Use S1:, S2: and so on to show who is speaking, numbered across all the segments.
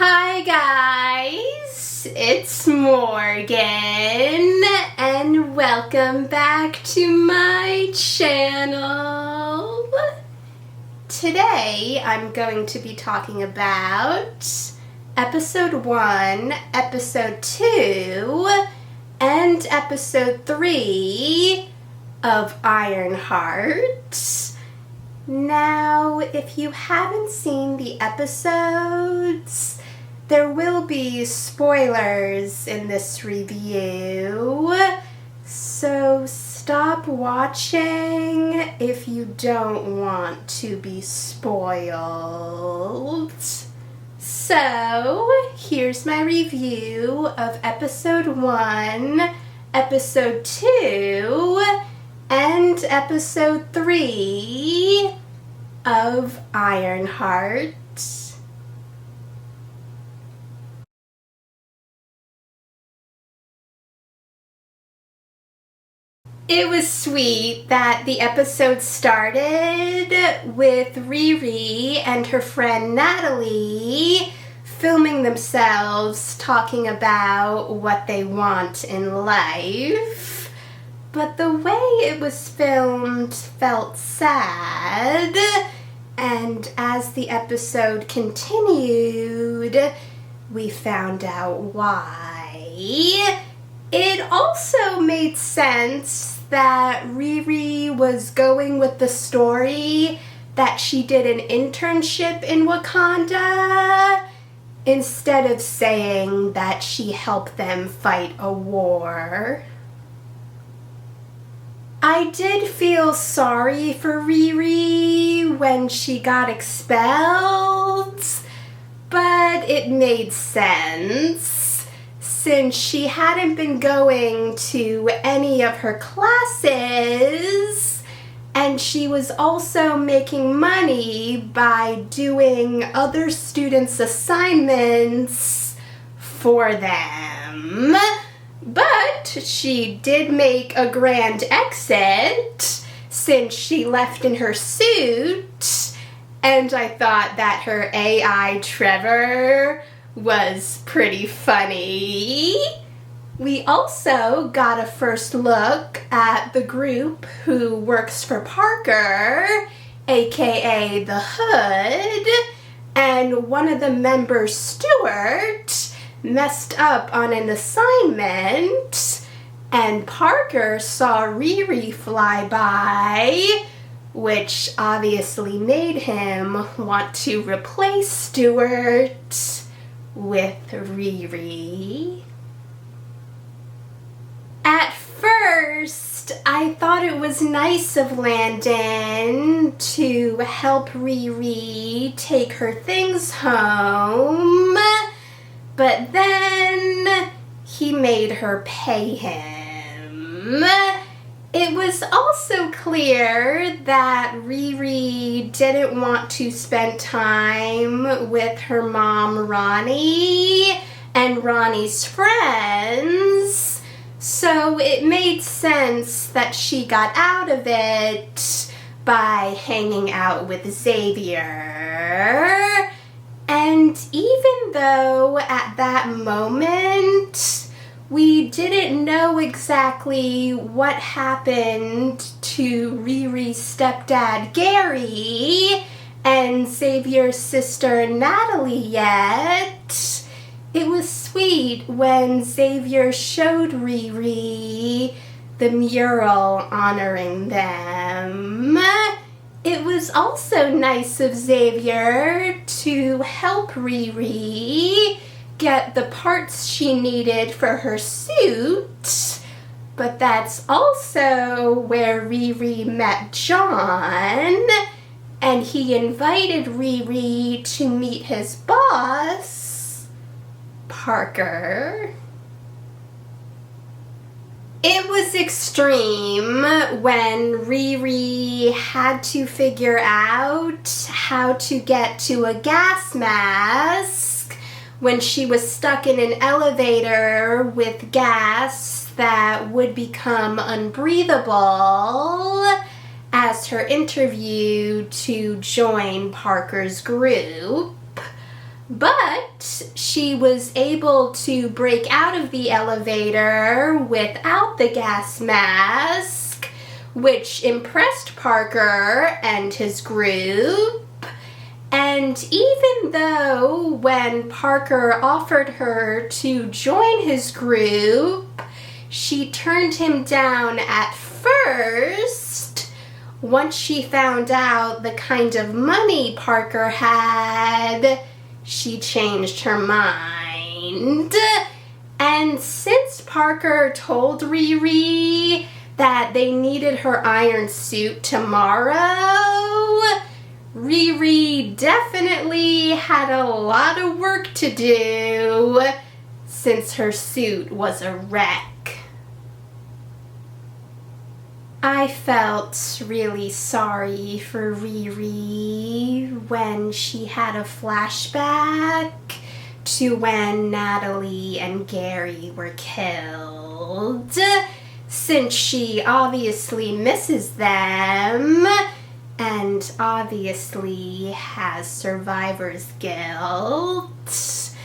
S1: Hi guys, it's Morgan and welcome back to my channel. Today I'm going to be talking about episode 1, episode 2, and episode 3 of Ironheart. Now, if you haven't seen the episodes, there will be spoilers in this review, so stop watching if you don't want to be spoiled. So, here's my review of episode 1, episode 2, and episode 3 of Ironheart. It was sweet that the episode started with Riri and her friend Natalie filming themselves talking about what they want in life. But the way it was filmed felt sad, and as the episode continued, we found out why. It also made sense that Riri was going with the story that she did an internship in Wakanda instead of saying that she helped them fight a war. I did feel sorry for Riri when she got expelled, but it made sense since she hadn't been going to any of her classes, and she was also making money by doing other students' assignments for them. But she did make a grand exit since she left in her suit, and I thought that her AI Trevor was pretty funny. We also got a first look at the group who works for Parker, aka the Hood, and one of the members, Stuart, messed up on an assignment, and Parker saw Riri fly by, which obviously made him want to replace Stuart with Riri. At first, I thought it was nice of Landon to help Riri take her things home, but then he made her pay him. It was also clear that Riri didn't want to spend time with her mom, Ronnie, and Ronnie's friends, so it made sense that she got out of it by hanging out with Xavier. And even though at that moment we didn't know exactly what happened to Riri's stepdad, Gary, and Xavier's sister, Natalie, yet, it was sweet when Xavier showed Riri the mural honoring them. It was also nice of Xavier to help Riri get the parts she needed for her suit, but that's also where Riri met John, and he invited Riri to meet his boss, Parker. It was extreme when Riri had to figure out how to get to a gas mask when she was stuck in an elevator with gas that would become unbreathable as her interview to join Parker's group. But she was able to break out of the elevator without the gas mask, which impressed Parker and his group. And even though when Parker offered her to join his group, she turned him down at first, once she found out the kind of money Parker had, she changed her mind. And since Parker told Riri that they needed her iron suit tomorrow, Riri definitely had a lot of work to do since her suit was a wreck. I felt really sorry for Riri when she had a flashback to when Natalie and Gary were killed, since she obviously misses them and obviously has survivor's guilt.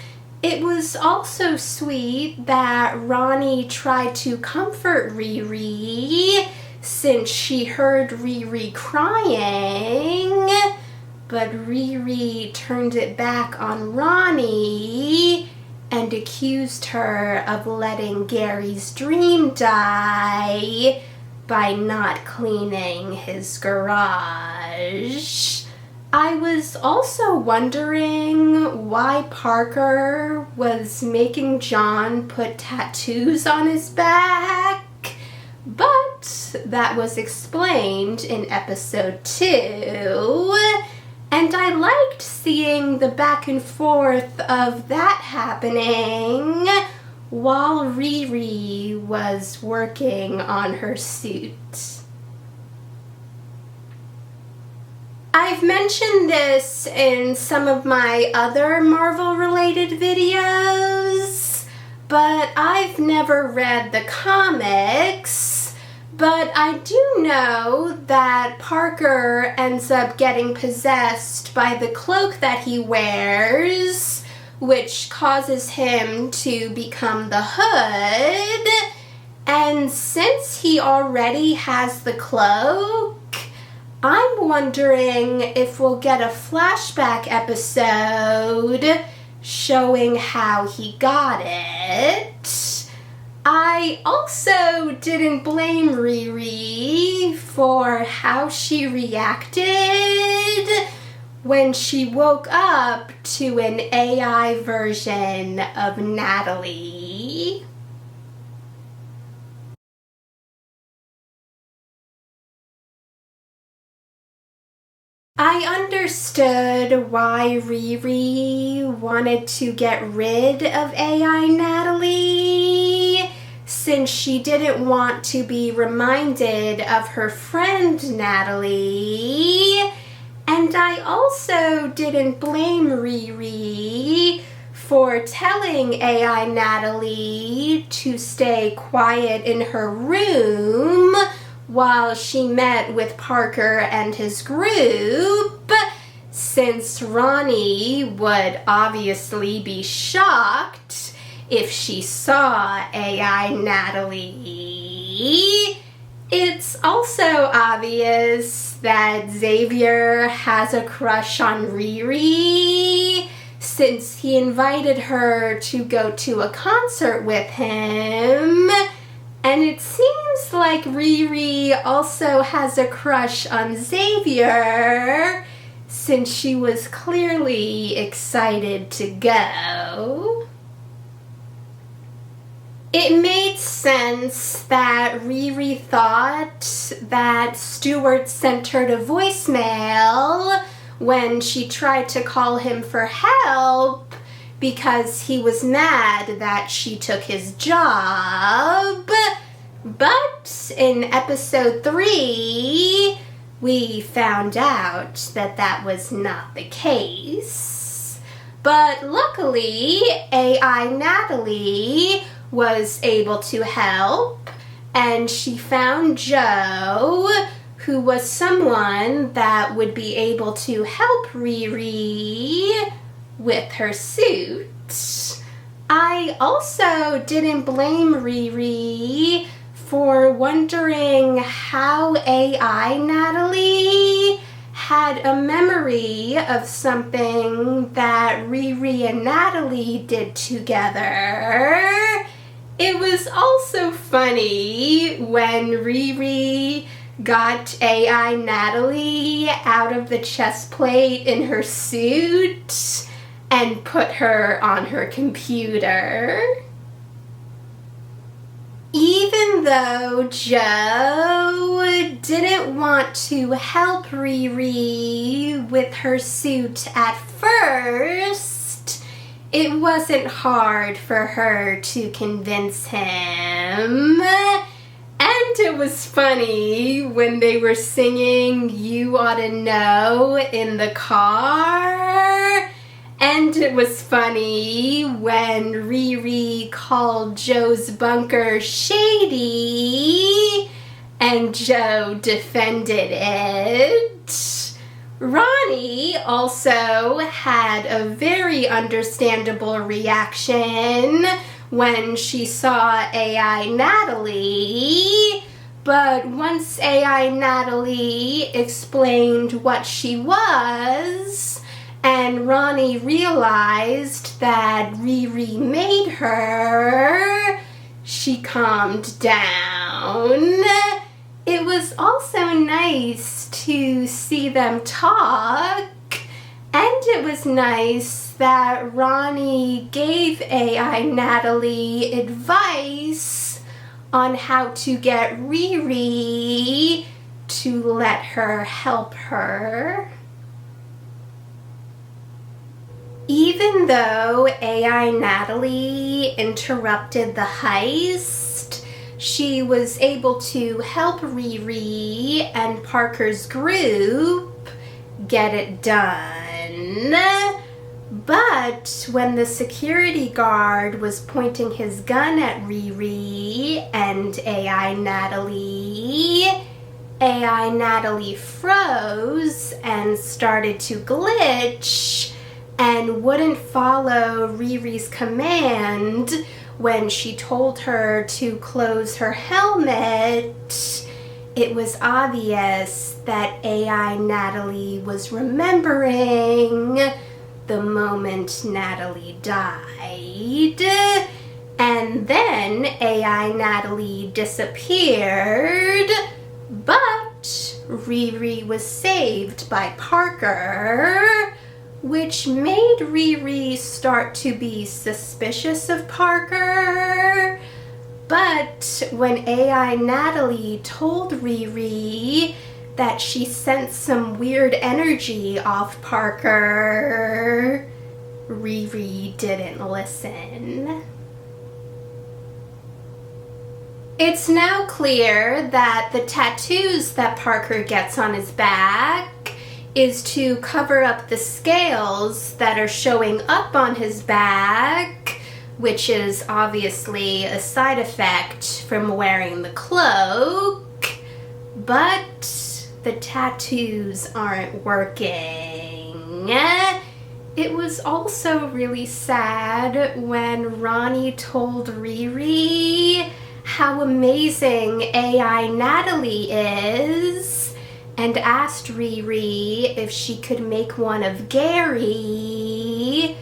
S1: It was also sweet that Ronnie tried to comfort Riri since she heard Riri crying, but Riri turned it back on Ronnie and accused her of letting Gary's dream die by not cleaning his garage. I was also wondering why Parker was making John put tattoos on his back, but that was explained in episode 2, and I liked seeing the back and forth of that happening while Riri was working on her suit. I've mentioned this in some of my other Marvel-related videos, but I've never read the comics. But I do know that Parker ends up getting possessed by the cloak that he wears, which causes him to become the Hood. And since he already has the cloak, I'm wondering if we'll get a flashback episode showing how he got it. I also didn't blame Riri for how she reacted when she woke up to an AI version of Natalie. I understood why Riri wanted to get rid of AI Natalie, since she didn't want to be reminded of her friend Natalie. And I also didn't blame Riri for telling AI Natalie to stay quiet in her room while she met with Parker and his group, since Ronnie would obviously be shocked if she saw AI Natalie. It's also obvious that Xavier has a crush on Riri, since he invited her to go to a concert with him. And it seems like Riri also has a crush on Xavier, since she was clearly excited to go. It made sense that Riri thought that Stuart sent her to voicemail when she tried to call him for help, because he was mad that she took his job. But in episode 3, we found out that that was not the case. But luckily, AI Natalie was able to help, and she found Joe, who was someone that would be able to help Riri with her suit. I also didn't blame Riri for wondering how AI Natalie had a memory of something that Riri and Natalie did together. It was also funny when Riri got AI Natalie out of the chest plate in her suit and put her on her computer. Even though Joe didn't want to help Riri with her suit at first, it wasn't hard for her to convince him. And it was funny when they were singing You Oughta Know in the car. And it was funny when Riri called Joe's bunker shady and Joe defended it. Ronnie also had a very understandable reaction when she saw AI Natalie, but once AI Natalie explained what she was, and Ronnie realized that Riri made her, she calmed down. It was also nice to see them talk, and it was nice that Ronnie gave AI Natalie advice on how to get Riri to let her help her. Even though AI Natalie interrupted the heist, she was able to help Riri and Parker's group get it done. But when the security guard was pointing his gun at Riri and AI Natalie froze and started to glitch and wouldn't follow Riri's command when she told her to close her helmet. It was obvious that AI Natalie was remembering the moment Natalie died. And then AI Natalie disappeared, but Riri was saved by Parker, which made Riri start to be suspicious of Parker. But when AI Natalie told Riri that she sensed some weird energy off Parker, Riri didn't listen. It's now clear that the tattoos that Parker gets on his back is to cover up the scales that are showing up on his back, which is obviously a side effect from wearing the cloak, but the tattoos aren't working. It was also really sad when Ronnie told Riri how amazing AI Natalie is and asked Riri if she could make one of Gary,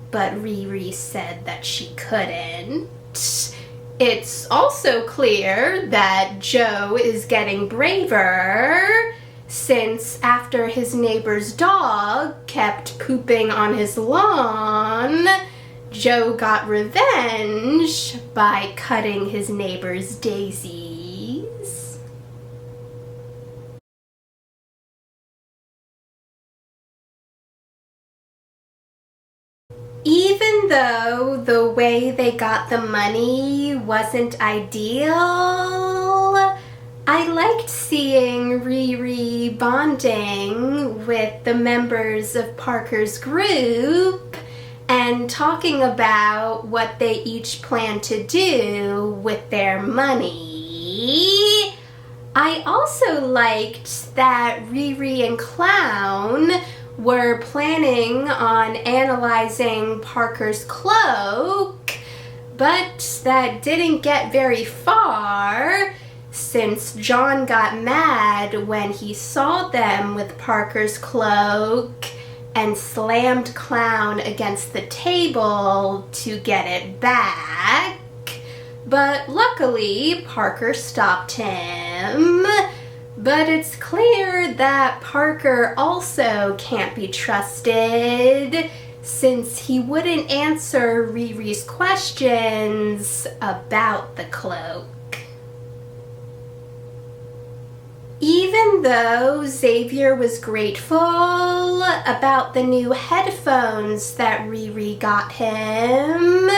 S1: but Riri said that she couldn't. It's also clear that Joe is getting braver, since after his neighbor's dog kept pooping on his lawn, Joe got revenge by cutting his neighbor's daisies. Even though the way they got the money wasn't ideal, I liked seeing Riri bonding with the members of Parker's group and talking about what they each plan to do with their money. I also liked that Riri and Clown were planning on analyzing Parker's cloak, but that didn't get very far since John got mad when he saw them with Parker's cloak and slammed Clown against the table to get it back. But luckily, Parker stopped him. But it's clear that Parker also can't be trusted since he wouldn't answer Riri's questions about the cloak. Even though Xavier was grateful about the new headphones that Riri got him,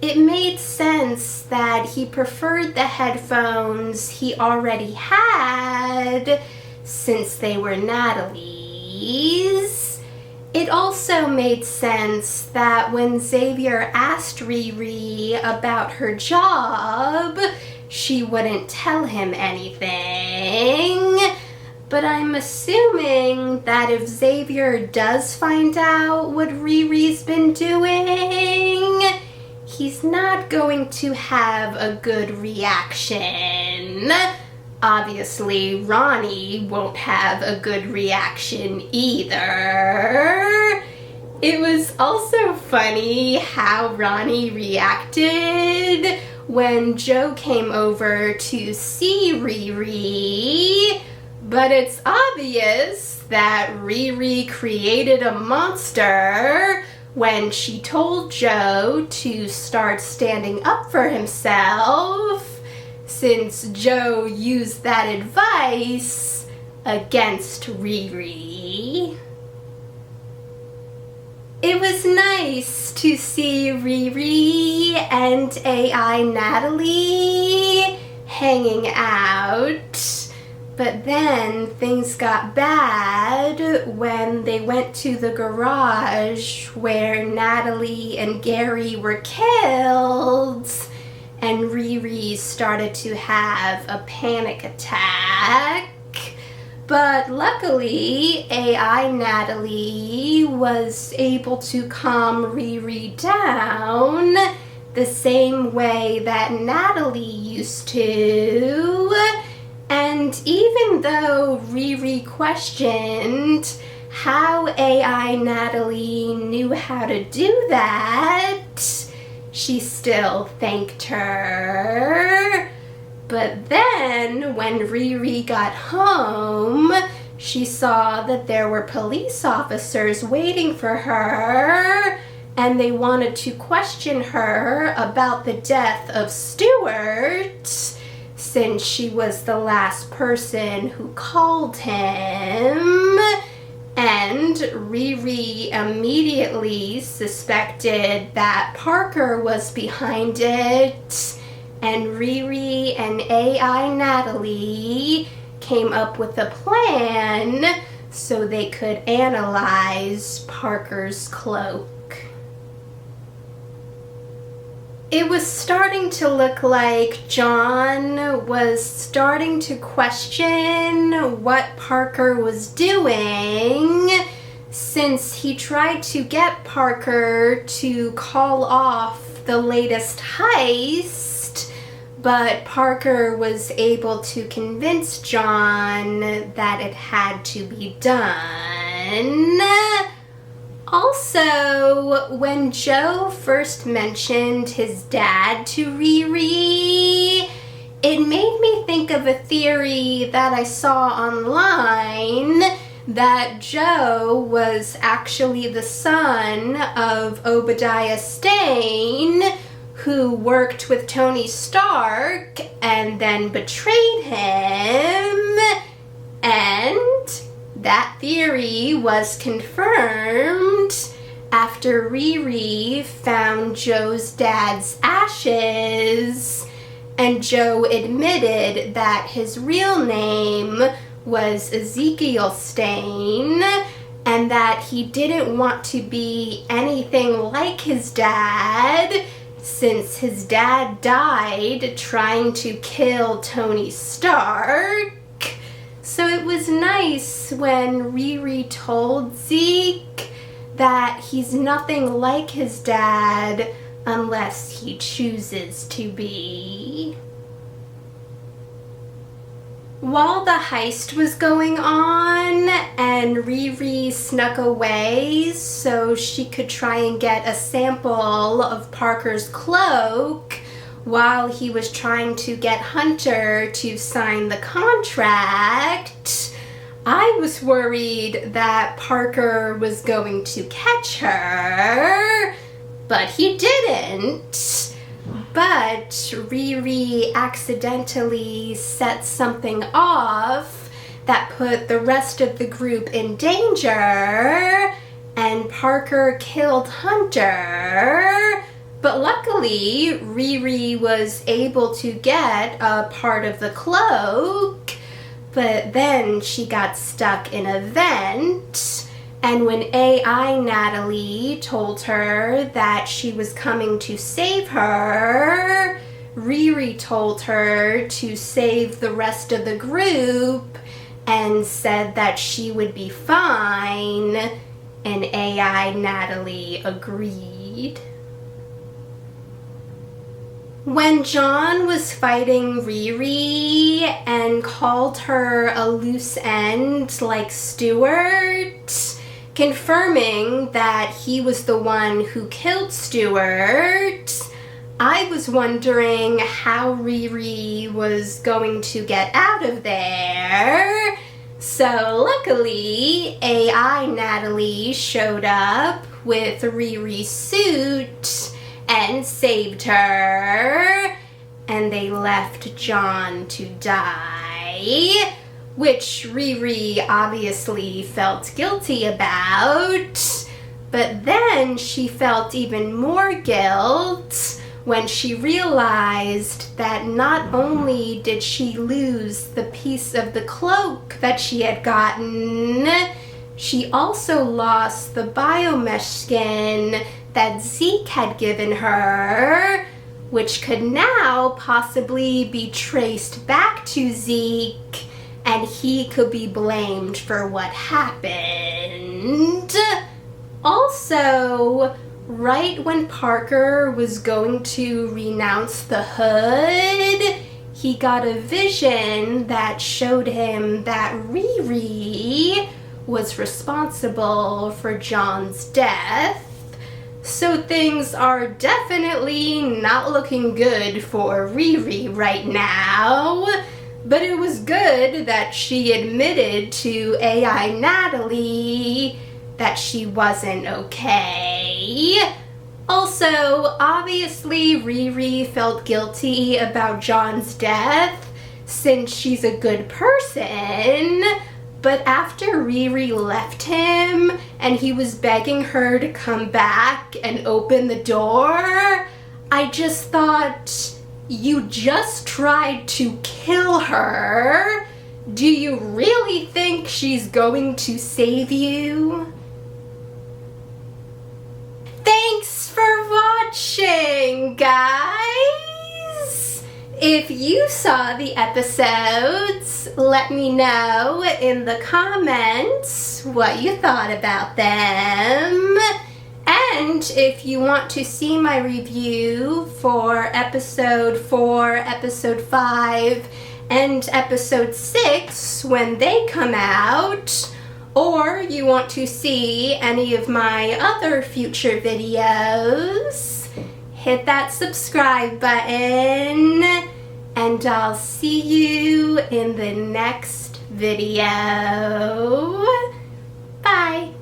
S1: it made sense that he preferred the headphones he already had since they were Natalie's. It also made sense that when Xavier asked Riri about her job, she wouldn't tell him anything. But I'm assuming that if Xavier does find out what Riri's been doing, he's not going to have a good reaction. Obviously, Ronnie won't have a good reaction either. It was also funny how Ronnie reacted when Joe came over to see Riri, but it's obvious that Riri created a monster when she told Joe to start standing up for himself, since Joe used that advice against Riri. It was nice to see Riri and AI Natalie hanging out, but then things got bad when they went to the garage where Natalie and Gary were killed, and Riri started to have a panic attack. But luckily, AI Natalie was able to calm Riri down the same way that Natalie used to. And even though Riri questioned how AI Natalie knew how to do that, she still thanked her. But then, when Riri got home, she saw that there were police officers waiting for her, and they wanted to question her about the death of Stuart, since she was the last person who called him. And Riri immediately suspected that Parker was behind it, and Riri and AI Natalie came up with a plan so they could analyze Parker's cloak. It was starting to look like John was starting to question what Parker was doing, since he tried to get Parker to call off the latest heist, but Parker was able to convince John that it had to be done. Also, when Joe first mentioned his dad to Riri, it made me think of a theory that I saw online that Joe was actually the son of Obadiah Stane, who worked with Tony Stark and then betrayed him, and that theory was confirmed after Riri found Joe's dad's ashes, and Joe admitted that his real name was Ezekiel Stane, and that he didn't want to be anything like his dad, since his dad died trying to kill Tony Stark. So it was nice when Riri told Zeke that he's nothing like his dad unless he chooses to be. While the heist was going on and Riri snuck away so she could try and get a sample of Parker's cloak while he was trying to get Hunter to sign the contract, I was worried that Parker was going to catch her, but he didn't. But Riri accidentally set something off that put the rest of the group in danger, and Parker killed Hunter. But luckily, Riri was able to get a part of the cloak, but then she got stuck in a vent. And when AI Natalie told her that she was coming to save her, Riri told her to save the rest of the group and said that she would be fine, and AI Natalie agreed. When John was fighting Riri and called her a loose end like Stuart, confirming that he was the one who killed Stuart, I was wondering how Riri was going to get out of there. So luckily, AI Natalie showed up with Riri's suit and saved her, and they left John to die, which Riri obviously felt guilty about. But then she felt even more guilt when she realized that not only did she lose the piece of the cloak that she had gotten, she also lost the biomesh skin that Zeke had given her, which could now possibly be traced back to Zeke, and he could be blamed for what happened. Also, right when Parker was going to renounce the hood, he got a vision that showed him that Riri was responsible for John's death. So things are definitely not looking good for Riri right now. But it was good that she admitted to AI Natalie that she wasn't okay. Also, obviously Riri felt guilty about John's death since she's a good person. But after Riri left him and he was begging her to come back and open the door, I just thought, you just tried to kill her. Do you really think she's going to save you? Thanks for watching, guys! If you saw the episodes, let me know in the comments what you thought about them. And if you want to see my review for episode 4, episode 5, and episode 6 when they come out, or you want to see any of my other future videos, hit that subscribe button, and I'll see you in the next video. Bye!